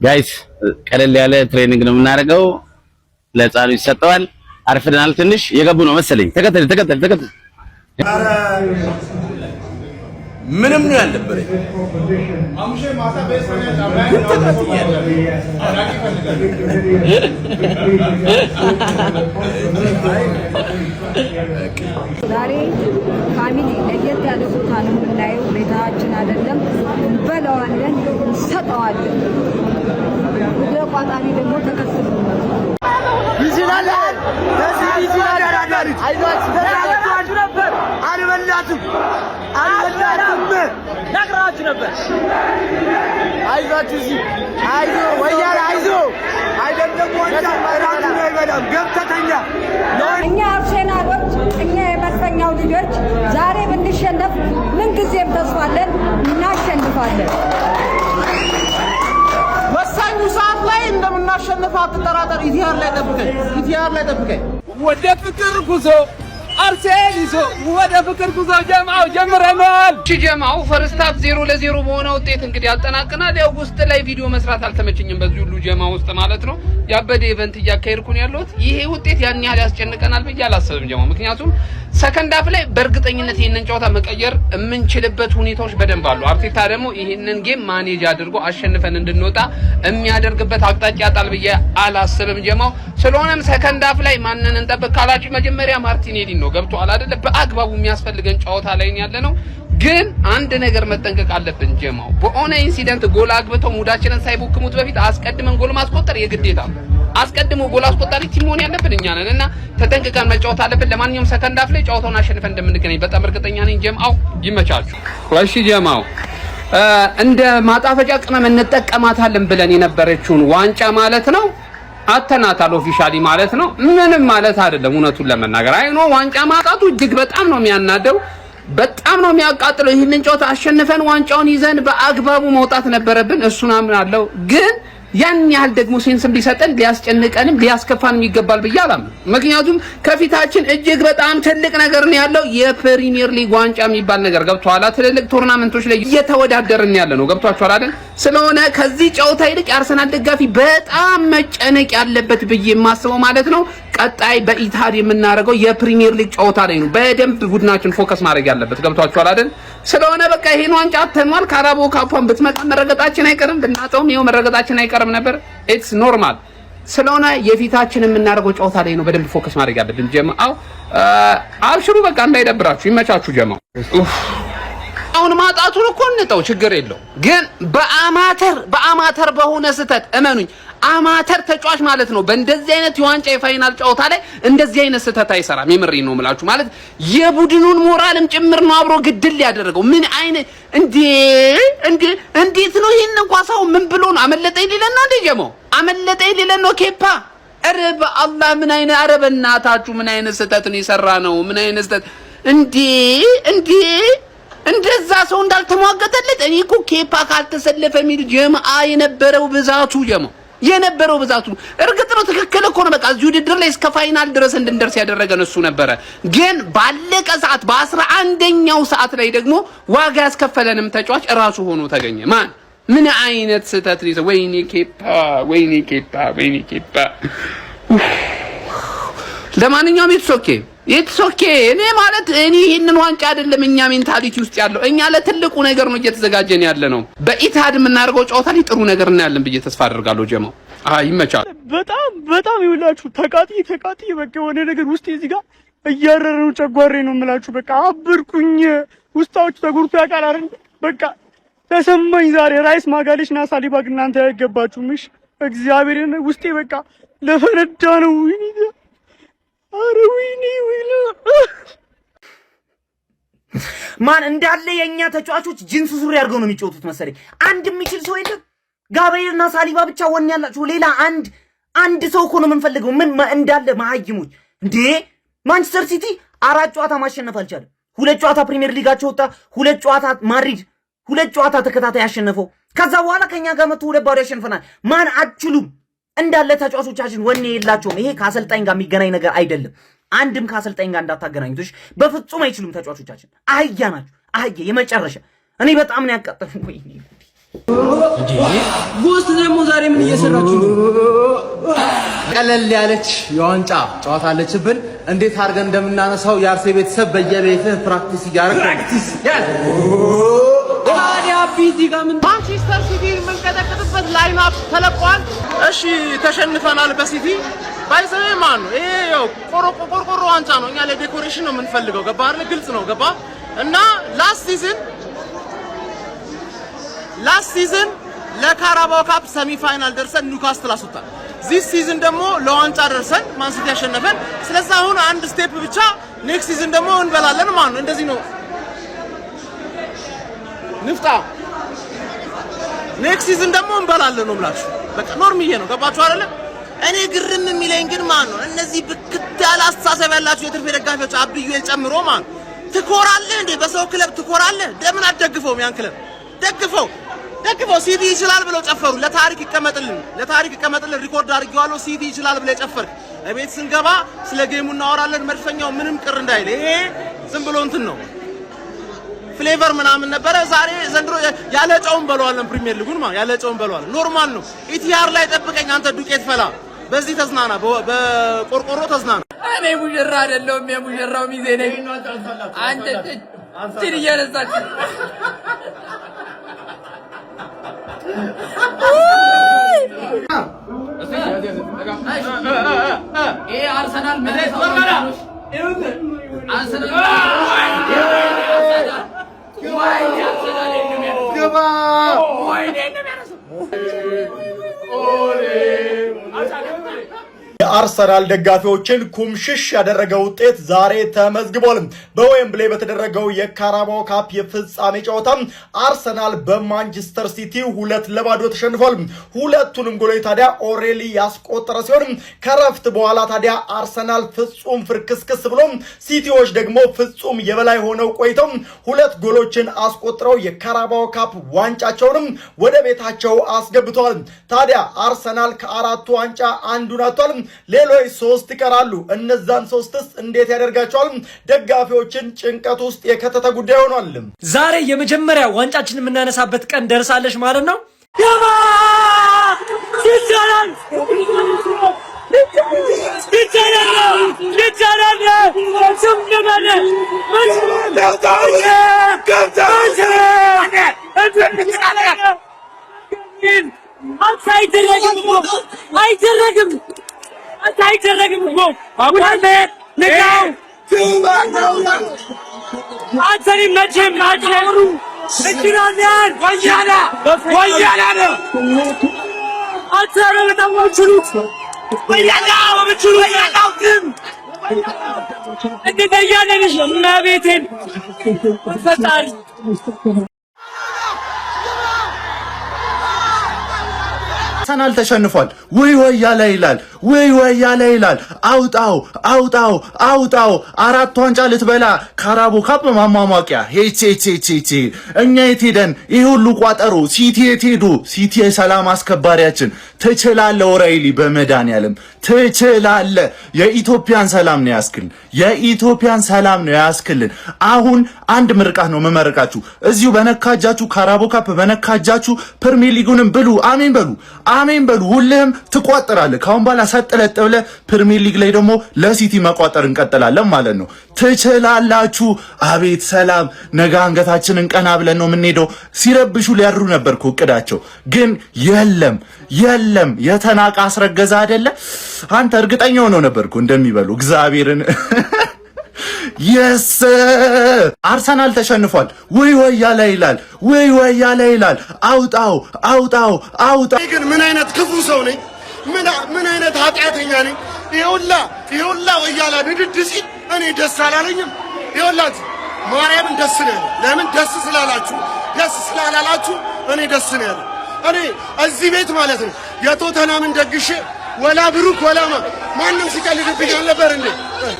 ጋይስ ቀለል ያለ ትሬኒንግ ነው የምናደርገው። ለህፃኑ ይሰጠዋል። አርፍደናል ትንሽ የገቡ ነው መሰለኝ። ተከተል ምንም ነው ያልነበረ አምሼ ማታ በሰነ ዛሬ ፋሚሊ ለየት ያለ ቦታ ነው የምናየው። ቤታችን አይደለም እንበላዋለን፣ እንሰጠዋለን። ወደ ቋጣሪ ደግሞ ተከትሎ ይችላል አይዟችሁ ነበር አልበላትም ነግራችሁ ነበር። አይዟችሁ አይዞ ወያላ አይዞ አይደለም ወንጃ እራቱ ነው ይበላም ገብተተኛ እኛ አርሴናሎች እኛ የመድፈኛው ልጆች ዛሬ ብንሸነፍ ምን ጊዜም ተስፋለን፣ እናሸንፋለን። ወሳኙ ሰዓት ላይ እንደምናሸንፍ አትጠራጠር። ኢቲአር ላይ ጠብቀኝ ወደ ፍቅር ጉዞ አርሴናል ይዞ ወደ ፍቅር ጉዞ ጀማው ጀምረናል። ጀማው ፈርስት ሃፍ 0-0 በሆነ ውጤት እንግዲህ አጠናቀናል። ያው ውስጥ ላይ ቪዲዮ መስራት አልተመቸኝም በዚህ ሁሉ ጀማ ውስጥ ማለት ነው። ያበደ ኢቨንት እያካሄድኩ ነው ያለሁት። ይሄ ውጤት ያን ያህል ያስጨንቀናል ብዬ አላሰብም ጀማው። ምክንያቱም ሰከንድ ሃፍ ላይ በእርግጠኝነት ይሄንን ጨዋታ መቀየር የምንችልበት ሁኔታዎች በደንብ አሉ። አርቴታ ደግሞ ይሄንን ጌም ማኔጅ አድርጎ አሸንፈን እንድንወጣ የሚያደርግበት አቅጣጫ ያጣል ብዬ አላስብም ጀማው። ስለሆነም ሰከንድ ሃፍ ላይ ማንን እንጠብቅ ካላችሁ መጀመሪያ ማርቲኔሊ ነው ገብቷል አይደለ? በአግባቡ የሚያስፈልገን ጨዋታ ላይ ያለነው። ግን አንድ ነገር መጠንቀቅ አለብን ጀማው። በኦነ ኢንሲደንት ጎል አግብተው ሙዳችንን ሳይቦክሙት በፊት አስቀድመን ጎል ማስቆጠር የግዴታ ነው። አስቀድሞ ጎል አስቆጣሪ ቲም መሆን ያለብን እኛ ነን እና ተጠንቅቀን መጫወት አለብን። ለማንኛውም ሰከንድ ሃፍ ላይ ጨዋታውን አሸንፈን እንደምንገናኝ በጣም እርግጠኛ ነኝ ጀማው። ይመቻችሁ። እሺ ጀማው፣ እንደ ማጣፈጫ ቅመም እንጠቀማታለን ብለን የነበረችውን ዋንጫ ማለት ነው አተናታል ኦፊሻሊ ማለት ነው። ምንም ማለት አይደለም እውነቱን ለመናገር አይኖ ዋንጫ ማጣቱ እጅግ በጣም ነው የሚያናደው፣ በጣም ነው የሚያቃጥለው። ይሄንን ጨዋታ አሸንፈን ዋንጫውን ይዘን በአግባቡ መውጣት ነበረብን። እሱን አምናለሁ። ግን ያን ያህል ደግሞ ሴንስም ሊሰጠን ሊያስጨንቀንም ሊያስከፋንም ይገባል ብዬ አላምንም። ምክንያቱም ከፊታችን እጅግ በጣም ትልቅ ነገር ነው ያለው። የፕሪሚየር ሊግ ዋንጫ የሚባል ነገር ገብቷል። ትልልቅ ቶርናመንቶች ላይ እየተወዳደርን ያለ ነው። ገብቷችኋል አይደል? ስለሆነ ከዚህ ጨዋታ ይልቅ የአርሰናል ደጋፊ በጣም መጨነቅ ያለበት ብዬ የማስበው ማለት ነው ቀጣይ በኢታድ የምናደርገው የፕሪሚየር ሊግ ጨዋታ ላይ ነው። በደንብ ቡድናችን ፎከስ ማድረግ ያለበት ገብቷችኋል አይደል? ስለሆነ በቃ ይሄን ዋንጫ አተኗል። ካራቦ ካፖን ብትመጣ መረገጣችን አይቀርም፣ ብናጣውም ይሄው መረገጣችን አይቀርም ነበር። ኢትስ ኖርማል። ስለሆነ የፊታችን የምናደርገው ጨዋታ ላይ ነው በደንብ ፎከስ ማድረግ ያለብን ጀማው። አብሽሩ በቃ እንዳይደብራችሁ፣ ይመቻችሁ ጀማው። አሁን ማጣቱን እኮ እንተው ችግር የለው። ግን በአማተር በሆነ ስህተት እመኑኝ፣ አማተር ተጫዋች ማለት ነው በእንደዚህ አይነት የዋንጫ የፋይናል ጨዋታ ላይ እንደዚህ አይነት ስህተት አይሰራም። የምሬን ነው የምላችሁ። ማለት የቡድኑን ሞራልም ጭምር ነው አብሮ ግድል ያደረገው። ምን አይነት እንዴት ነው ይሄን እንኳን ሰው ምን ብሎ ነው አመለጠኝ ሊለን ነው እንዴ ጀማው? አመለጠኝ ሊለን ነው ኬፓ? ኧረ በአላህ ምን አይነት ኧረ በእናታችሁ ምን አይነት ስህተት ነው የሰራ ነው? ምን አይነት ስህተት እንደዛ ሰው እንዳልተሟገተለት። እኔ እኮ ኬፓ ካልተሰለፈ የሚል ጀማአ የነበረው ብዛቱ እርግጥ ነው ትክክል እኮ ነው። በቃ እዚህ ውድድር ላይ እስከ ፋይናል ድረስ እንድንደርስ ያደረገን እሱ ነበረ። ግን ባለቀ ሰዓት በ11ኛው ሰዓት ላይ ደግሞ ዋጋ ያስከፈለንም ተጫዋች እራሱ ሆኖ ተገኘ። ማን ምን አይነት ስህተት ነው? ወይኔ ኬፓ። ለማንኛውም ኢትስ ኦኬ። እኔ ማለት ይሄንን ዋንጫ አይደለም እኛ ሜንታሊቲ ውስጥ ያለው፣ እኛ ለትልቁ ነገር ነው እየተዘጋጀን ያለ ነው። በኢታድ የምናደርገው ጨዋታ ላይ ጥሩ ነገር እናያለን ብዬ ተስፋ አደርጋለሁ ጀማው። ይመቻል። በጣም ይውላችሁ ተቃጢ በቃ የሆነ ነገር ውስጥ እዚህ ጋር እያረረ ነው። ጨጓሬ ነው የምላችሁ። በቃ አብርኩኝ። ውስጣችሁ ተጉርቶ ያውቃል አይደል? በቃ ተሰማኝ ዛሬ። ራይስ ማጋሌሽ እና ሳሊባ ግን እናንተ አይገባችሁም። እሺ እግዚአብሔርን ውስጤ በቃ ለፈረዳ ነው። ማን እንዳለ የኛ ተጫዋቾች ጂንስ ሱሪ አድርገው ነው የሚጫወቱት መሰለኝ። አንድ የሚችል ሰው የለም። ጋብሪኤልና ሳሊባ ብቻ ወኔ ያላችሁ። ሌላ አንድ ሰው እኮ ነው የምንፈልገው። ምን እንዳለ መሀይሞች እንዴ! ማንቸስተር ሲቲ 4 ጨዋታ ማሸነፍ አልቻለም። 2 ጨዋታ ፕሪሚየር ሊጋቸው ወጣ። 2 ጨዋታ ማድሪድ 2 ጨዋታ ተከታታይ ያሸነፈው። ከዛ በኋላ ከኛ ጋር መጥቶ 2 ባዶ ያሸንፈናል። ማን አትችሉም። እንዳለ ተጫዋቾቻችን ወኔ የላቸውም። ይሄ ከአሰልጣኝ ጋር የሚገናኝ ነገር አይደለም። አንድም ከአሰልጣኝ ጋር እንዳታገናኙት እሺ። በፍጹም አይችሉም ተጫዋቾቻችን። አህያ ናቸው። አህያ የመጨረሻ። እኔ በጣም ነው ያቃጠለው። ወይኔ ጎስት ደግሞ ዛሬ ምን እየሰራችሁ ነው? ቀለል ያለች የዋንጫ ጨዋታ አለችብን። እንዴት አድርገን እንደምናነሳው የአርሴ ቤተሰብ በየቤትህ ፕራክቲስ እያደረግህ ፕራክቲስ ታዲያ ቢዚ ጋር ምን ማንቸስተር ሲቲ የምንቀጠቅጥበት ላይን አፕ ተለቋል። እሺ ተሸንፈናል በሲቲ ባይዘው ማን ነው ይሄ? ያው ቆርቆሮ ዋንጫ ነው። እኛ ለዴኮሬሽን ነው የምንፈልገው። ገባ አይደል? ግልጽ ነው። ገባ እና ላስት ሲዝን ለካራባው ካፕ ሰሚ ፋይናል ደርሰን ኒውካስትል አስወጣን። ዚስ ሲዝን ደግሞ ለዋንጫ ደርሰን ማን ሲቲ ያሸነፈን። ስለዚህ አሁን አንድ ስቴፕ ብቻ ኔክስት ሲዝን ደግሞ እንበላለን ማለት ነው። እንደዚህ ነው ንፍጣ። ኔክስት ሲዝን ደግሞ እንበላለን ነው ብላችሁ በቃ ኖርምዬ ነው። ገባችሁ አይደለ? እኔ ግርም የሚለኝ ግን ማን ነው እነዚህ ብክት ያለ አስተሳሰብ ያላችሁ የትርፌ ደጋፊዎች አብዩኤል ጨምሮ ማን ትኮራለህ እንዴ? በሰው ክለብ ትኮራለህ? ለምን አትደግፈውም? ያን ክለብ ደግፈው ሲቲ ይችላል ብለው ጨፈሩ። ለታሪክ ይቀመጥልን ሪኮርድ አድርጌዋለሁ። ሲቲ ይችላል ብለው ጨፈርክ። እቤት ስንገባ ስለ ጌሙ እናወራለን። መድፈኛው ምንም ቅር እንዳይል። ይሄ ዝም ብሎ እንትን ነው ፍሌቨር ምናምን ነበረ። ዛሬ ዘንድሮ ያለ ጨውን በለዋለን። ፕሪሚየር ሊጉን ማለት ያለ ጨውን በለዋለን። ኖርማል ነው። ኢቲአር ላይ ጠብቀኝ አንተ ዱቄት ፈላ። በዚህ ተዝናና፣ በቆርቆሮ ተዝናና። እኔ ሙሽራ አይደለሁም፣ የሙሽራው ሚዜ ነኝ። አንተ ትል እያነሳች ይሄ አርሰናል የአርሰናል ደጋፊዎችን ኩምሽሽ ያደረገው ውጤት ዛሬ ተመዝግቧል። በዌምብሌ በተደረገው የካራባኦ ካፕ የፍጻሜ ጨዋታ አርሰናል በማንቸስተር ሲቲ 2-0 ተሸንፏል። ሁለቱንም ጎሎች ታዲያ ኦሬሊ ያስቆጠረ ሲሆን ከረፍት በኋላ ታዲያ አርሰናል ፍጹም ፍርክስክስ ብሎ ሲቲዎች ደግሞ ፍጹም የበላይ ሆነው ቆይተው 2 ጎሎችን አስቆጥረው የካራባኦ ካፕ ዋንጫቸውንም ወደ ቤታቸው አስገብተዋል። ታዲያ አርሰናል ከአራቱ ዋንጫ አንዱን አጥቷል። ሌሎች 3 ይቀራሉ። እነዛን 3ስ እንዴት ያደርጋቸዋል? ደጋፊዎችን ጭንቀት ውስጥ የከተተ ጉዳይ ሆኗል። ዛሬ የመጀመሪያ ዋንጫችንን የምናነሳበት ቀን ደርሳለች ማለት ነው። አይደረግም እኮ አባቴ ንቃው አንተኒ መቼም አትኖሩ እጅራን ወያላ ነው አትራለ ተሞቹት ወያላው ግን እንዴት ያለንሽ ማቤቴን ፈጣሪ አርሰናል ተሸንፏል። ወይ ወያላ ይላል። አውጣው 4 ዋንጫ ልትበላ ካራባኦ ካፕ ማሟሟቂያ ሄቼ እኛ የት ሄደን ይሄ ሁሉ ቋጠሮ? ሲቲ የት ሄዱ? ሲቲ የሰላም አስከባሪያችን ትችላለህ። ኦራይሊ በመድኃኒዓለም ትችላለህ። የኢትዮጵያን ሰላም ነው ያስክልን። አሁን አንድ ምርቃት ነው መመረቃችሁ። እዚሁ በነካጃችሁ ካራባኦ ካፕ በነካጃችሁ ፕሪሚየር ሊጉንም ብሉ። አሜን በሉ። ሁልህም ትቋጥራለህ። ካሁን በኋላ ሰጥለጥ ብለህ ፕሪሚየር ሊግ ላይ ደግሞ ለሲቲ መቋጠር እንቀጥላለን ማለት ነው። ትችላላችሁ። አቤት ሰላም። ነገ አንገታችንን ቀና ብለን ነው የምንሄደው። ሲረብሹ ሊያድሩ ነበር እኮ እቅዳቸው፣ ግን የለም የተናቀ አስረገዛ አይደለ? አንተ እርግጠኛ ሆነው ነበር እኮ እንደሚበሉ እግዚአብሔርን የስ አርሰናል ተሸንፏል። ወይ ወያላ ይላል። አውጣው። ግን ምን አይነት ክፉ ሰው ነኝ? ምን አይነት ኃጢአተኛ ነኝ? ይኸውላ ወያላ ንድድ ሲል እኔ ደስ አላለኝም። ይኸውላት ማርያምን ደስ ነው ያለኝ። ለምን ደስ ስላላላችሁ እኔ ደስ ነው ያለኝ። እኔ እዚህ ቤት ማለት ነው የቶተናምን ደግሼ ወላ ብሩክ ወላ ማንም ሲቀልድብኝ አልነበር እንዴ?